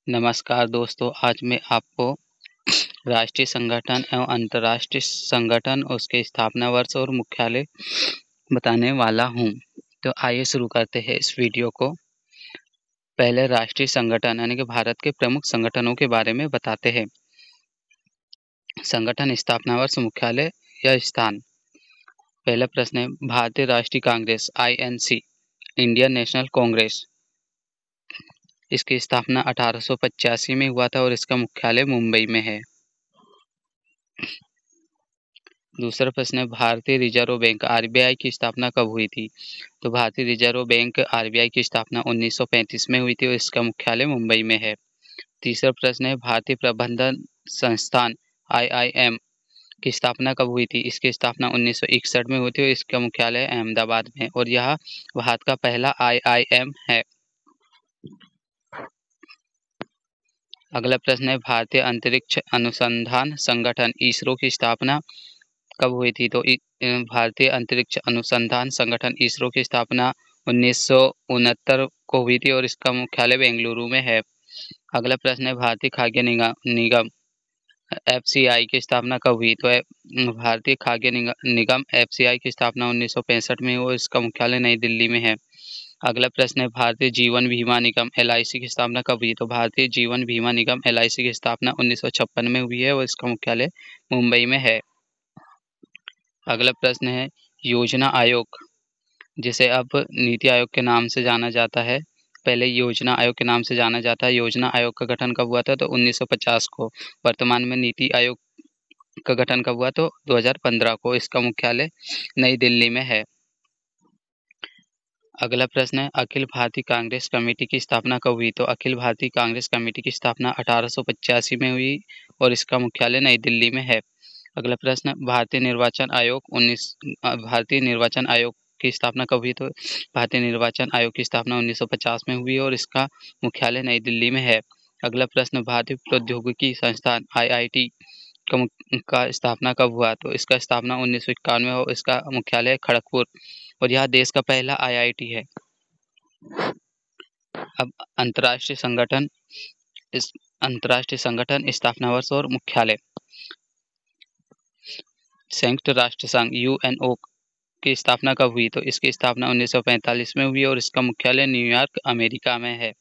नमस्कार दोस्तों, आज मैं आपको राष्ट्रीय संगठन एवं अंतर्राष्ट्रीय संगठन, उसके स्थापना वर्ष और मुख्यालय बताने वाला हूँ। तो आइए शुरू करते हैं इस वीडियो को। पहले राष्ट्रीय संगठन यानी कि भारत के प्रमुख संगठनों के बारे में बताते हैं। संगठन, स्थापना वर्ष, मुख्यालय या स्थान। पहला प्रश्न है भारतीय राष्ट्रीय Congress INC, Indian national Congress. इसकी स्थापना 1885 में हुआ था और इसका मुख्यालय मुंबई में है। दूसरा प्रश्न है भारतीय रिजर्व बैंक RBI की स्थापना कब हुई थी? तो भारतीय रिजर्व बैंक RBI की स्थापना 1935 में हुई थी और इसका मुख्यालय मुंबई में है। तीसरा प्रश्न है भारतीय प्रबंधन संस्थान IIM की स्थापना कब हुई थी? इसकी स्थापना 1961 में हुई थी और इसका मुख्यालय अहमदाबाद में है और यह भारत का पहला IIM है। अगला प्रश्न है भारतीय अंतरिक्ष अनुसंधान संगठन ISRO की स्थापना कब हुई थी? तो भारतीय अंतरिक्ष अनुसंधान संगठन ISRO की स्थापना 1969 को हुई थी और इसका मुख्यालय बेंगलुरु में है। अगला प्रश्न है भारतीय खाद्य निगम FCI की स्थापना कब हुई? तो भारतीय खाद्य निगम FCI की स्थापना 1965 में हुई और इसका मुख्यालय नई दिल्ली में है। अगला प्रश्न है भारतीय जीवन बीमा निगम LIC की स्थापना कब हुई? तो भारतीय जीवन बीमा निगम LIC की स्थापना 1956 में हुई है और इसका मुख्यालय मुंबई में है। अगला प्रश्न है योजना आयोग, जिसे अब नीति आयोग के नाम से जाना जाता है, पहले योजना आयोग के नाम से जाना जाता है। योजना आयोग का गठन कब हुआ था? तो 1950 को। वर्तमान में नीति आयोग का गठन कब हुआ? तो 2015 को। इसका मुख्यालय नई दिल्ली में है। अगला प्रश्न है अखिल भारतीय कांग्रेस कमेटी की स्थापना कब हुई? तो अखिल भारतीय कांग्रेस कमेटी की स्थापना 1885 में हुई और इसका मुख्यालय नई दिल्ली में है। अगला प्रश्न भारतीय निर्वाचन आयोग की स्थापना कब हुई? तो भारतीय निर्वाचन आयोग की स्थापना 1950 में हुई और इसका मुख्यालय नई दिल्ली में है। अगला प्रश्न भारतीय प्रौद्योगिकी संस्थान IIT का स्थापना कब हुआ? तो इसका स्थापना 1991 और इसका मुख्यालय खड़गपुर और यह देश का पहला IIT है। अब अंतर्राष्ट्रीय संगठन, स्थापना वर्ष और मुख्यालय। संयुक्त राष्ट्र संघ UNO की स्थापना कब हुई? तो इसकी स्थापना 1945 में हुई और इसका मुख्यालय न्यूयॉर्क, अमेरिका में है।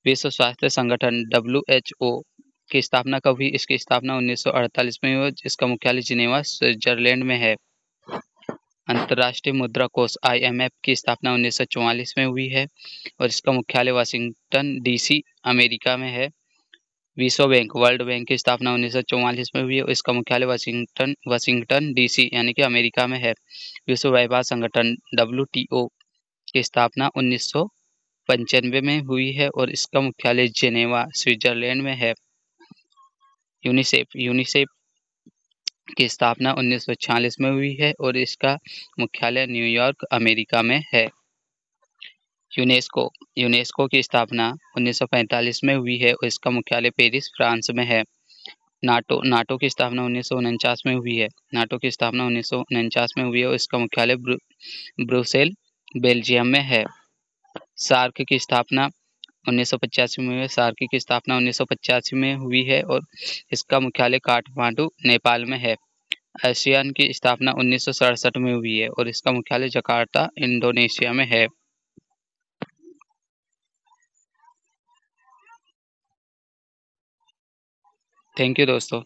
विश्व स्वास्थ्य संगठन WHO की स्थापना कब हुई? इसकी स्थापना 1948 में हुई, इसका मुख्यालय जिनेवा, स्विट्जरलैंड में है। अंतर्राष्ट्रीय मुद्रा कोष IMF की स्थापना 1944 में हुई है और इसका मुख्यालय वाशिंगटन DC, अमेरिका में है। विश्व बैंक वर्ल्ड बैंक की स्थापना 1944 में हुई है और इसका मुख्यालय वाशिंगटन DC यानी कि अमेरिका में है। विश्व व्यापार संगठन WTO की स्थापना 1995 में हुई है और इसका मुख्यालय जेनेवा, स्विट्जरलैंड में है। यूनिसेफ की स्थापना 1946 में हुई है और इसका मुख्यालय न्यूयॉर्क, अमेरिका में है। यूनेस्को की स्थापना 1945 में हुई है और इसका मुख्यालय पेरिस, फ्रांस में है। नाटो की स्थापना 1949 में हुई है। नाटो की स्थापना 1949 में हुई है और इसका मुख्यालय ब्रुसेल, बेल्जियम में है। सार्क की स्थापना 1985 में हुई है। सार्क की स्थापना 1985 में हुई है और इसका मुख्यालय काठमांडू, नेपाल में है। ASEAN की स्थापना 1967 में हुई है और इसका मुख्यालय जकार्ता, इंडोनेशिया में है। थैंक यू दोस्तों।